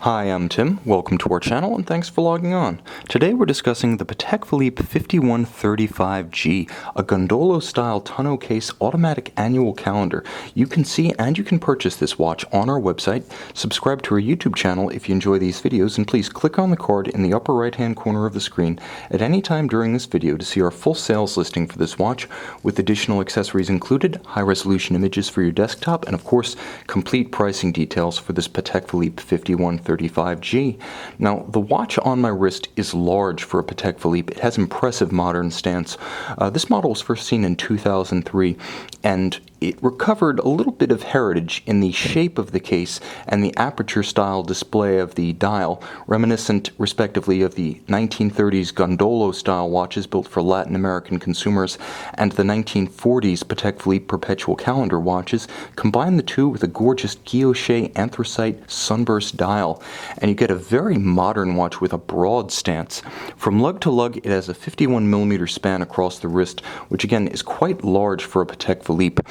Hi, I'm Tim. Welcome to our channel and thanks for logging on. Today we're discussing the Patek Philippe 5135G, a Gondolo-style tonneau case automatic annual calendar. You can see and you can purchase this watch on our website. Subscribe to our YouTube channel if you enjoy these videos, and please click on the card in the upper right-hand corner of the screen at any time during this video to see our full sales listing for this watch with additional accessories included, high-resolution images for your desktop, and of course, complete pricing details for this Patek Philippe 5135G. Now, the watch on my wrist is large for a Patek Philippe. It has impressive modern stance. This model was first seen in 2003, and it recovered a little bit of heritage in the shape of the case and the aperture-style display of the dial, reminiscent, respectively, of the 1930s Gondolo-style watches built for Latin American consumers and the 1940s Patek Philippe perpetual calendar watches. Combine the two with a gorgeous guilloche anthracite sunburst dial, and you get a very modern watch with a broad stance. From lug to lug, it has a 51mm span across the wrist, which again is quite large for a Patek Philippe.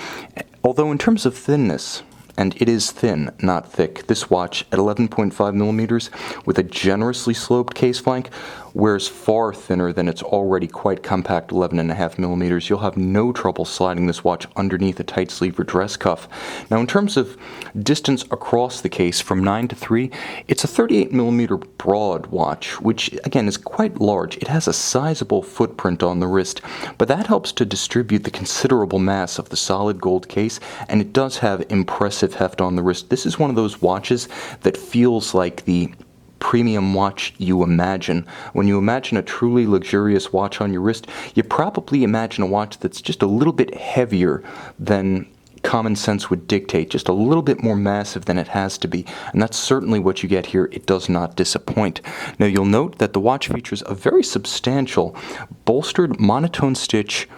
Although in terms of thinness, and it is thin, not thick, this watch at 11.5mm with a generously sloped case flank wears far thinner than its already quite compact 11.5mm. You'll have no trouble sliding this watch underneath a tight sleeve or dress cuff. Now, in terms of distance across the case from 9 to 3, it's a 38mm broad watch, which again is quite large. It has a sizable footprint on the wrist, but that helps to distribute the considerable mass of the solid gold case, and it does have impressive heft on the wrist. This is one of those watches that feels like the premium watch you imagine. When you imagine a truly luxurious watch on your wrist, you probably imagine a watch that's just a little bit heavier than common sense would dictate, just a little bit more massive than it has to be, and that's certainly what you get here. It does not disappoint. Now, you'll note that the watch features a very substantial bolstered monotone stitch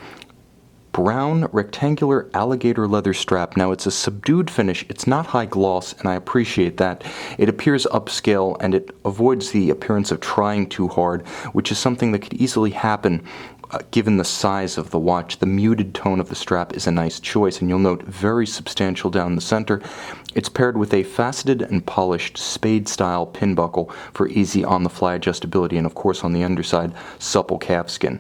brown rectangular alligator leather strap. Now, it's a subdued finish. It's not high gloss, and I appreciate that. It appears upscale, and it avoids the appearance of trying too hard, which is something that could easily happen given the size of the watch. The muted tone of the strap is a nice choice, and you'll note very substantial down the center. It's paired with a faceted and polished spade-style pin buckle for easy on-the-fly adjustability, and of course on the underside, supple calfskin.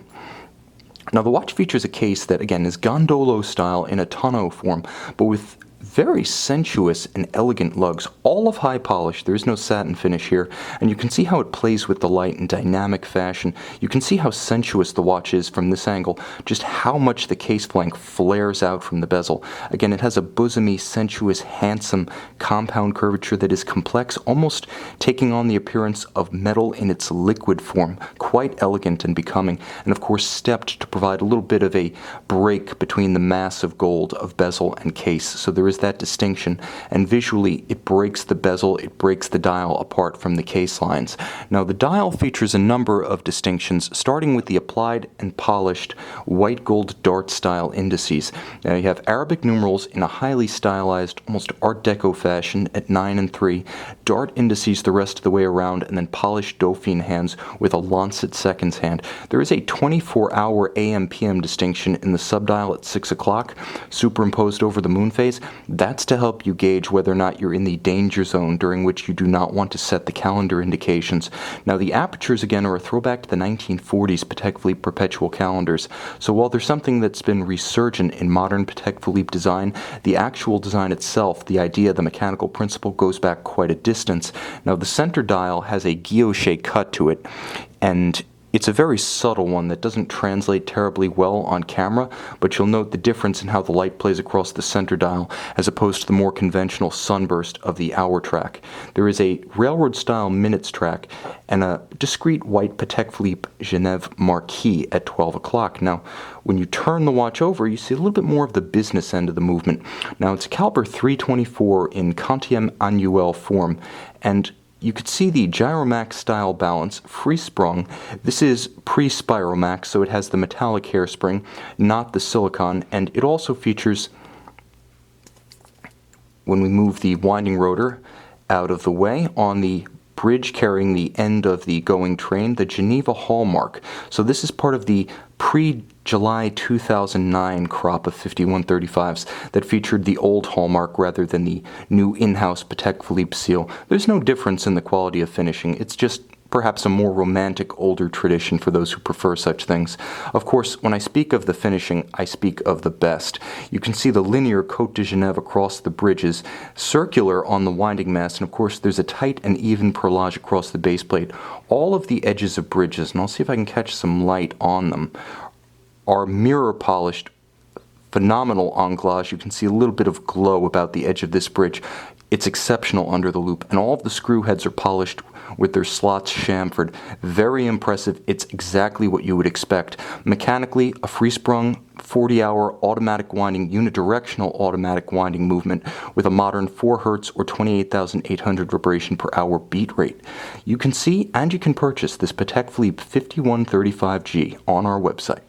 Now, the watch features a case that, again, is Gondolo style in a tonneau form, but with very sensuous and elegant lugs, all of high polish. There is no satin finish here, and you can see how it plays with the light in dynamic fashion. You can see how sensuous the watch is from this angle, just how much the case flank flares out from the bezel. Again, it has a bosomy, sensuous, handsome compound curvature that is complex, almost taking on the appearance of metal in its liquid form. Quite elegant and becoming, and of course stepped to provide a little bit of a break between the mass of gold of bezel and case. So there is that distinction, and visually it breaks the bezel, it breaks the dial apart from the case lines. Now, the dial features a number of distinctions, starting with the applied and polished white gold dart style indices. Now, you have Arabic numerals in a highly stylized, almost Art Deco fashion at 9 and 3, dart indices the rest of the way around, and then polished Dauphine hands with a lancet seconds hand. There is a 24-hour AM/PM distinction in the subdial at 6 o'clock, superimposed over the moon phase. That's to help you gauge whether or not you're in the danger zone during which you do not want to set the calendar indications. Now, the apertures, again, are a throwback to the 1940s Patek Philippe perpetual calendars. So while there's something that's been resurgent in modern Patek Philippe design, the actual design itself, the idea, the mechanical principle, goes back quite a distance. Now, the center dial has a guilloche cut to it, and it's a very subtle one that doesn't translate terribly well on camera, but you'll note the difference in how the light plays across the center dial as opposed to the more conventional sunburst of the hour track. There is a railroad-style minutes track and a discrete white Patek Philippe Genève marquee at 12 o'clock. Now, when you turn the watch over, you see a little bit more of the business end of the movement. Now, it's a caliber 324 in quantième annuel form, and you could see the Gyromax style balance, free sprung. This is pre-Spiromax, so it has the metallic hairspring, not the silicon, and it also features, when we move the winding rotor out of the way, on the bridge carrying the end of the going train, the Geneva hallmark. So this is part of the pre-July 2009 crop of 5135s that featured the old hallmark rather than the new in-house Patek Philippe seal. There's no difference in the quality of finishing. It's just perhaps a more romantic, older tradition for those who prefer such things. Of course, when I speak of the finishing, I speak of the best. You can see the linear Côte de Genève across the bridges, circular on the winding mass, and of course there's a tight and even perlage across the base plate. All of the edges of bridges, and I'll see if I can catch some light on them, are mirror polished, phenomenal anglage. You can see a little bit of glow about the edge of this bridge. It's exceptional under the loupe, and all of the screw heads are polished with their slots chamfered. Very impressive. It's exactly what you would expect. Mechanically, a free-sprung 40-hour automatic winding, unidirectional automatic winding movement with a modern 4 Hz or 28,800 vibration per hour beat rate. You can see and you can purchase this Patek Philippe 5135G on our website.